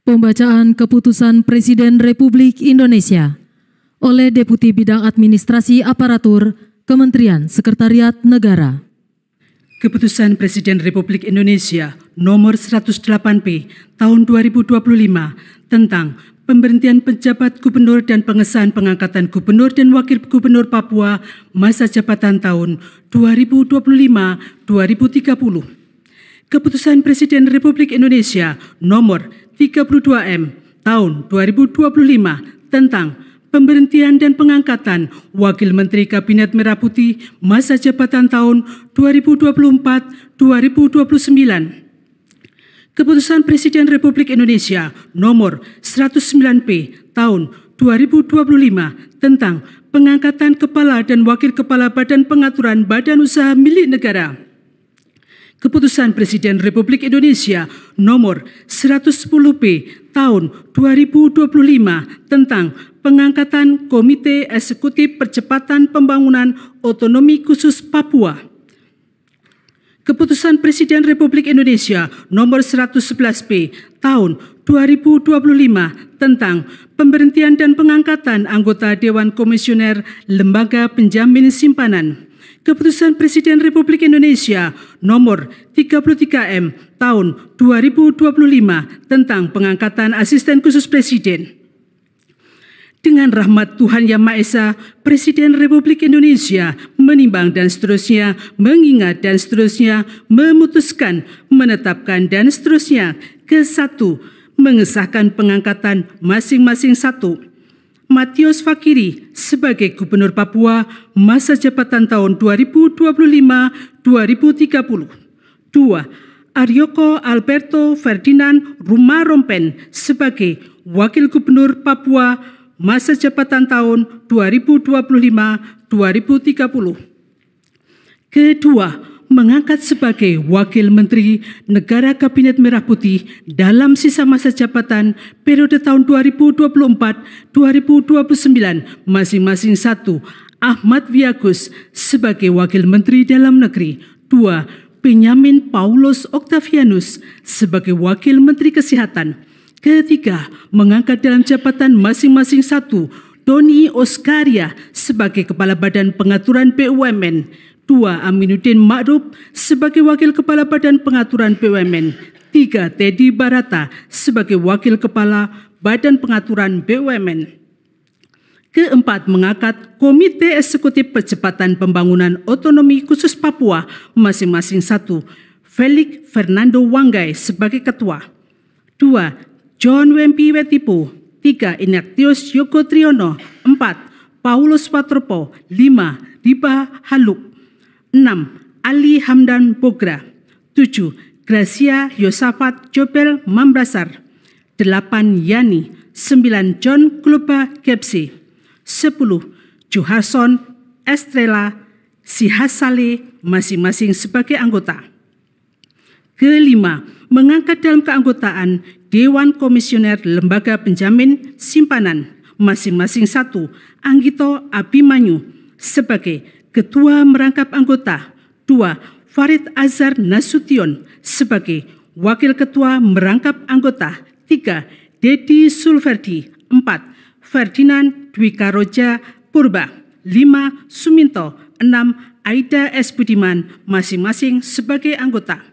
Pembacaan Keputusan Presiden Republik Indonesia oleh Deputi Bidang Administrasi Aparatur Kementerian Sekretariat Negara. Keputusan Presiden Republik Indonesia Nomor 108P Tahun 2025 tentang pemberhentian penjabat gubernur dan pengesahan pengangkatan gubernur dan wakil gubernur Papua masa jabatan tahun 2025-2030. Keputusan Presiden Republik Indonesia Nomor 32M Tahun 2025 tentang pemberhentian dan pengangkatan Wakil Menteri Kabinet Merah Putih masa jabatan tahun 2024-2029. Keputusan Presiden Republik Indonesia Nomor 109P Tahun 2025 tentang pengangkatan kepala dan wakil kepala Badan Pengaturan Badan Usaha Milik Negara. Keputusan Presiden Republik Indonesia Nomor 110P Tahun 2025 tentang pengangkatan Komite Eksekutif Percepatan Pembangunan Otonomi Khusus Papua. Keputusan Presiden Republik Indonesia Nomor 111P Tahun 2025 tentang pemberhentian dan pengangkatan anggota Dewan Komisioner Lembaga Penjamin Simpanan. Keputusan Presiden Republik Indonesia Nomor 33M Tahun 2025 tentang pengangkatan Asisten Khusus Presiden. Dengan rahmat Tuhan Yang Maha Esa, Presiden Republik Indonesia menimbang dan seterusnya, mengingat dan seterusnya, memutuskan, menetapkan dan seterusnya. Ke-1, mengesahkan pengangkatan masing-masing. 1. Matius Fakiri sebagai Gubernur Papua masa jabatan tahun 2025-2030. 2. Aryoko Alberto Ferdinand Rumah-Rompen sebagai Wakil Gubernur Papua masa jabatan tahun 2025-2030. Kedua, mengangkat sebagai Wakil Menteri Negara Kabinet Merah Putih dalam sisa masa jabatan periode tahun 2024-2029 masing-masing. 1. Ahmad Wiyagus sebagai Wakil Menteri Dalam Negeri. 2. Benyamin Paulus Octavianus sebagai Wakil Menteri Kesehatan. Ketiga, mengangkat dalam jabatan masing-masing. 1. Doni Oskaria sebagai Kepala Badan Pengaturan BUMN. 2. Aminuddin Ma'ruf sebagai Wakil Kepala Badan Pengaturan BUMN. 3. Teddy Barata sebagai Wakil Kepala Badan Pengaturan BUMN. Keempat, mengangkat Komite Eksekutif Percepatan Pembangunan Otonomi Khusus Papua masing-masing. 1. Felix Fernando Wanggai sebagai Ketua. 2. John Wempi Wetipo. 3. Ignatius Yoko Triono. 4. Paulus Watropo. 5. Riba Haluk. 6. Ali Hamdan Bogra. 7. Gracia Yosafat Jobel Mambrasar. 8. Yani. 9. John Globa Kepsi. 10. Johansson Estrella Sihasale masing-masing sebagai anggota. Kelima, mengangkat dalam keanggotaan Dewan Komisioner Lembaga Penjamin Simpanan masing-masing. 1. Anggito Abimanyu sebagai Ketua Merangkap Anggota. 2. Farid Azhar Nasution sebagai Wakil Ketua Merangkap Anggota. 3. Dedi Sulverdi. 4. Ferdinand Dwikaroja Purba. 5. Suminto. 6. Aida S. Budiman masing-masing sebagai anggota.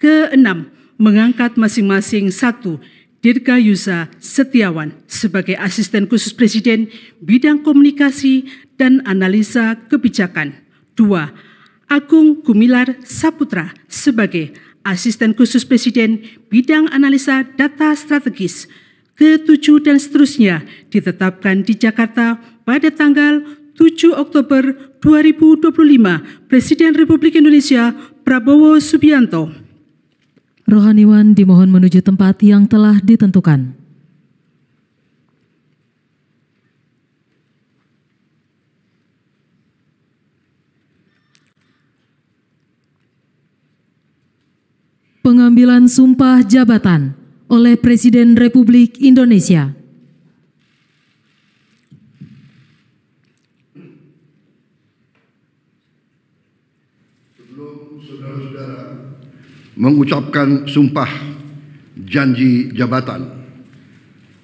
Ke-6, mengangkat masing-masing. 1. Dirgayusa Setiawan sebagai Asisten Khusus Presiden Bidang Komunikasi dan Analisa Kebijakan. 2. Agung Gumilar Saputra sebagai Asisten Khusus Presiden Bidang Analisa Data Strategis. Ke-7 dan seterusnya ditetapkan di Jakarta pada tanggal 7 Oktober 2025. Presiden Republik Indonesia Prabowo Subianto. Rohaniwan dimohon menuju tempat yang telah ditentukan. Pengambilan sumpah jabatan oleh Presiden Republik Indonesia. Sebelum saudara-saudara mengucapkan sumpah janji jabatan,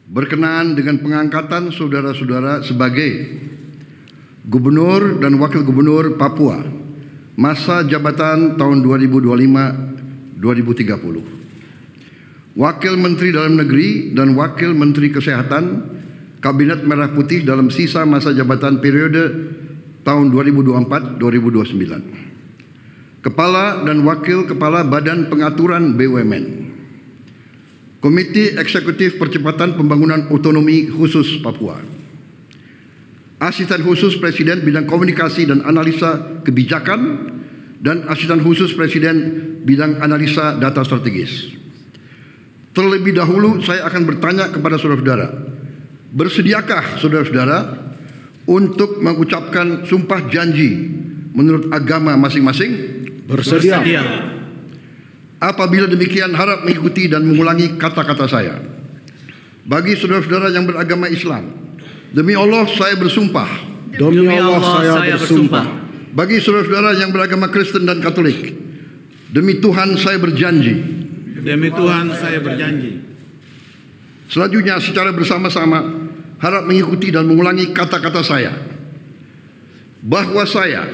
berkenaan dengan pengangkatan saudara-saudara sebagai Gubernur dan Wakil Gubernur Papua masa jabatan tahun 2025-2030. Wakil Menteri Dalam Negeri dan Wakil Menteri Kesehatan Kabinet Merah Putih dalam sisa masa jabatan periode tahun 2024-2029. Kepala dan Wakil Kepala Badan Pengaturan BUMN. Komite Eksekutif Percepatan Pembangunan Otonomi Khusus Papua. Asisten Khusus Presiden Bidang Komunikasi dan Analisa Kebijakan dan Asisten Khusus Presiden Bidang Analisa Data Strategis. Terlebih dahulu saya akan bertanya kepada saudara-saudara, bersediakah saudara-saudara untuk mengucapkan sumpah janji menurut agama masing-masing? Bersedia. Apabila demikian, harap mengikuti dan mengulangi kata-kata saya. Bagi saudara-saudara yang beragama Islam, demi Allah saya bersumpah. Demi Allah saya bersumpah. Bagi saudara-saudara yang beragama Kristen dan Katolik, demi Tuhan saya berjanji. Demi Tuhan saya berjanji. Selanjutnya secara bersama-sama harap mengikuti dan mengulangi kata-kata saya. Bahwa saya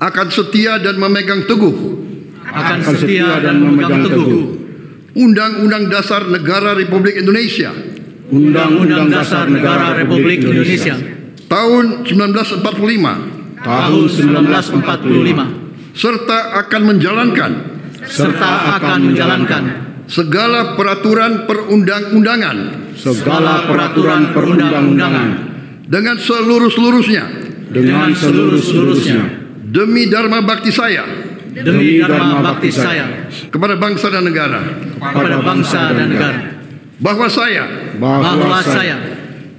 akan setia dan memegang teguh Undang-Undang Dasar Negara Republik Indonesia Undang-Undang Dasar Negara Republik Indonesia tahun 1945 serta akan menjalankan segala peraturan perundang-undangan dengan seluruh-seluruhnya demi dharma bakti saya kepada bangsa dan negara. Bahwa saya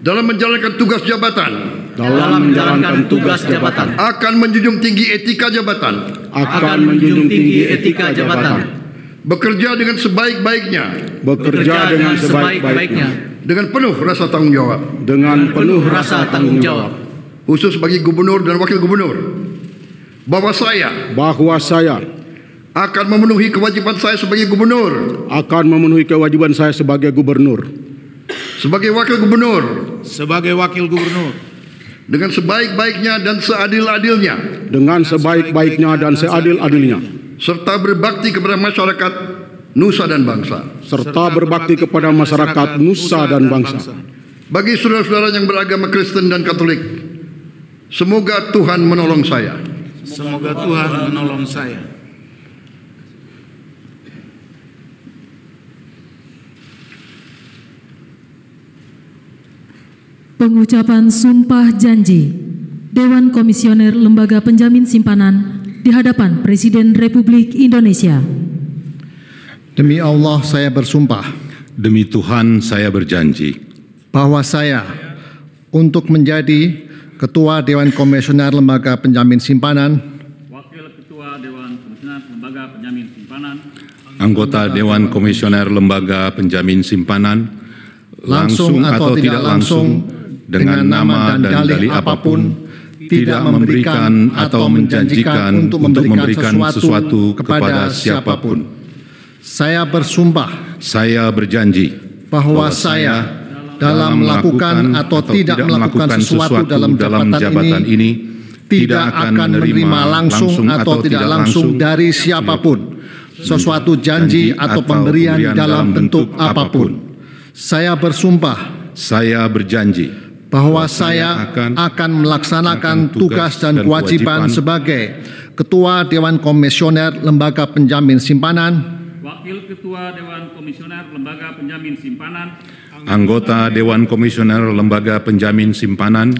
dalam menjalankan tugas jabatan akan menjunjung tinggi etika jabatan, bekerja dengan sebaik-baiknya dengan penuh rasa tanggung jawab, khusus bagi gubernur dan wakil gubernur. Bahwa saya akan memenuhi kewajiban saya sebagai gubernur, sebagai wakil gubernur, dengan sebaik-baiknya dan seadil-adilnya, serta berbakti kepada masyarakat nusa dan bangsa. Bagi saudara-saudara yang beragama Kristen dan Katolik, semoga Tuhan menolong saya. Pengucapan sumpah janji Dewan Komisioner Lembaga Penjamin Simpanan di hadapan Presiden Republik Indonesia. Demi Allah saya bersumpah. Demi Tuhan saya berjanji. Bahwa saya untuk menjadi Ketua Dewan Komisioner Lembaga Penjamin Simpanan, Wakil Ketua Dewan Komisioner Lembaga Penjamin Simpanan, anggota Dewan Komisioner Lembaga Penjamin Simpanan, langsung atau tidak langsung, dengan nama dan dalih apapun, tidak memberikan atau menjanjikan untuk memberikan sesuatu kepada siapapun. Saya bersumpah. Saya berjanji bahwa saya dalam melakukan atau tidak melakukan sesuatu dalam jabatan ini tidak akan menerima langsung atau tidak langsung dari siapapun sesuatu janji atau pemberian dalam bentuk apapun. Saya bersumpah. Saya berjanji bahwa saya akan melaksanakan tugas dan kewajiban sebagai Ketua Dewan Komisioner Lembaga Penjamin Simpanan, Wakil Ketua Dewan Komisioner Lembaga Penjamin Simpanan, anggota Dewan Komisioner Lembaga Penjamin Simpanan,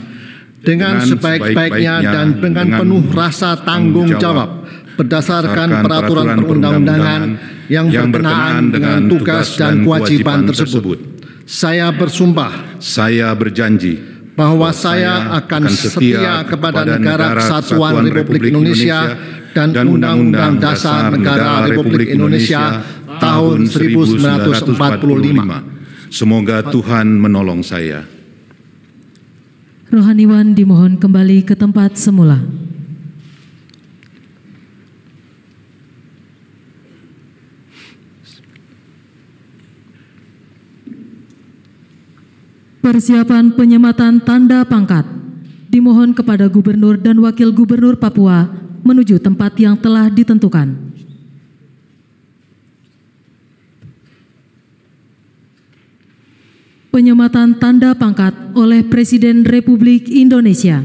dengan sebaik-baiknya dan dengan penuh rasa tanggung jawab berdasarkan peraturan perundang-undangan yang berkenaan dengan tugas dan kewajiban tersebut. Saya bersumpah. Saya berjanji bahwa saya akan setia kepada Negara Kesatuan Republik Indonesia dan Undang-Undang Dasar Negara Republik Indonesia tahun 1945. Semoga Tuhan menolong saya. Rohaniwan dimohon kembali ke tempat semula. Persiapan penyematan tanda pangkat dimohon kepada Gubernur dan Wakil Gubernur Papua menuju tempat yang telah ditentukan. Penyematan tanda pangkat oleh Presiden Republik Indonesia.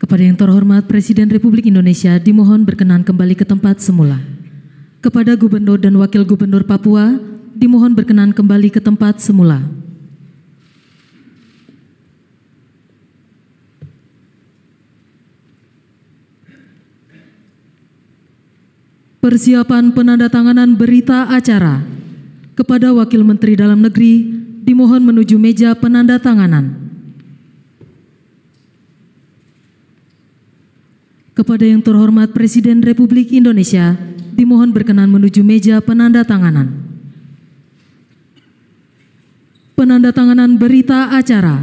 Kepada yang terhormat Presiden Republik Indonesia dimohon berkenan kembali ke tempat semula. Kepada Gubernur dan Wakil Gubernur Papua dimohon berkenan kembali ke tempat semula. Persiapan penandatanganan berita acara. Kepada Wakil Menteri Dalam Negeri dimohon menuju meja penandatanganan. Kepada yang terhormat Presiden Republik Indonesia, dimohon berkenan menuju meja penandatanganan. Penandatanganan berita acara,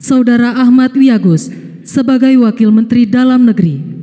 Saudara Ahmad Wiyagus sebagai Wakil Menteri Dalam Negeri.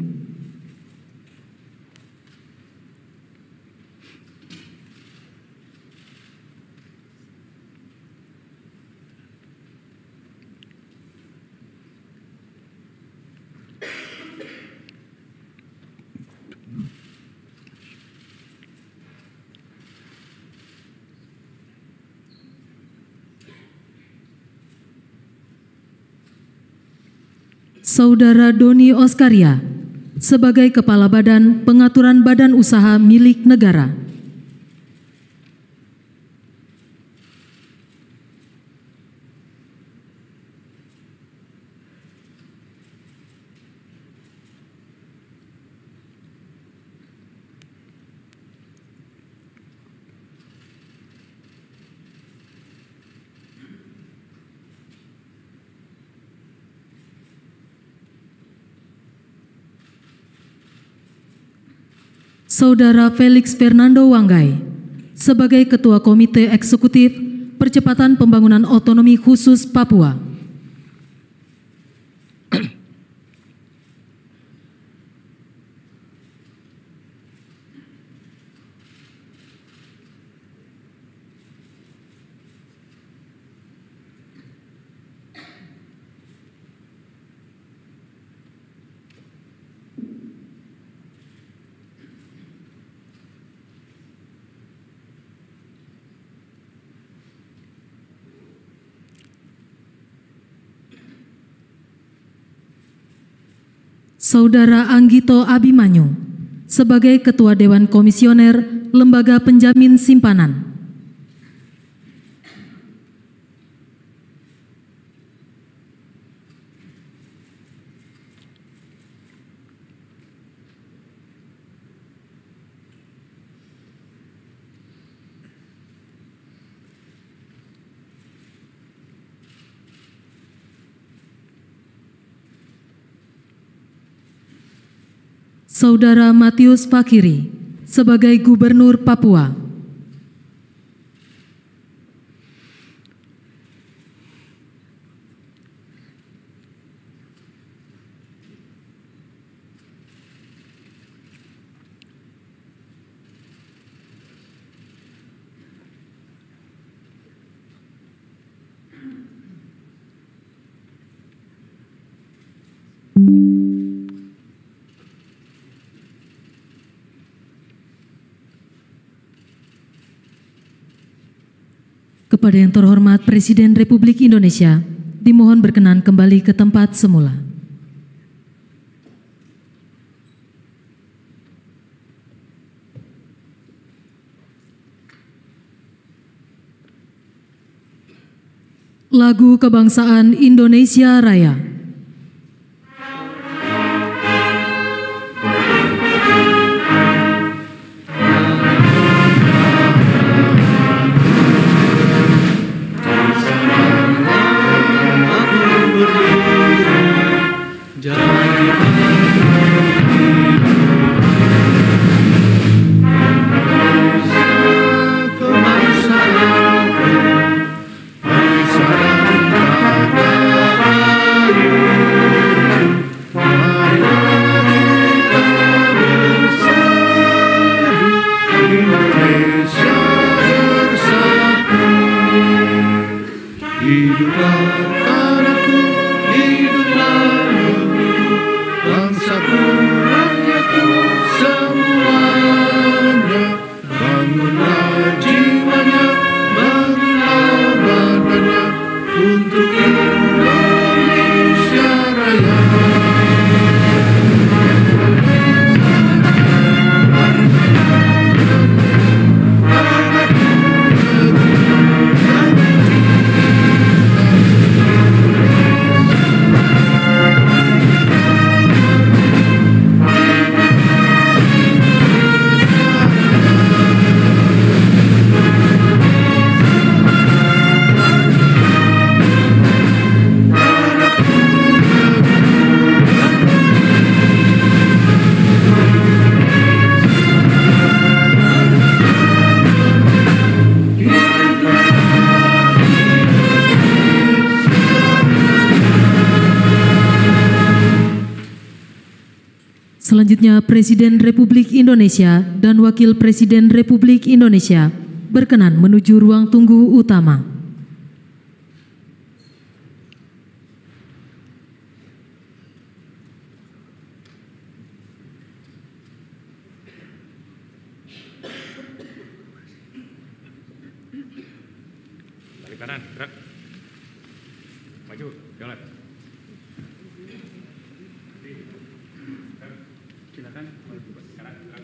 Saudara Doni Oskaria sebagai Kepala Badan Pengaturan Badan Usaha milik negara. Saudara Felix Fernando Wanggai sebagai Ketua Komite Eksekutif Percepatan Pembangunan Otonomi Khusus Papua. Saudara Anggito Abimanyu sebagai Ketua Dewan Komisioner Lembaga Penjamin Simpanan. Saudara Matius Fakiri sebagai Gubernur Papua. Kepada yang terhormat Presiden Republik Indonesia, dimohon berkenan kembali ke tempat semula. Lagu Kebangsaan Indonesia Raya. Selanjutnya, Presiden Republik Indonesia dan Wakil Presiden Republik Indonesia berkenan menuju ruang tunggu utama. Balik kanan, gerak. Maju, jalan. Silakan. Kanan, gerak.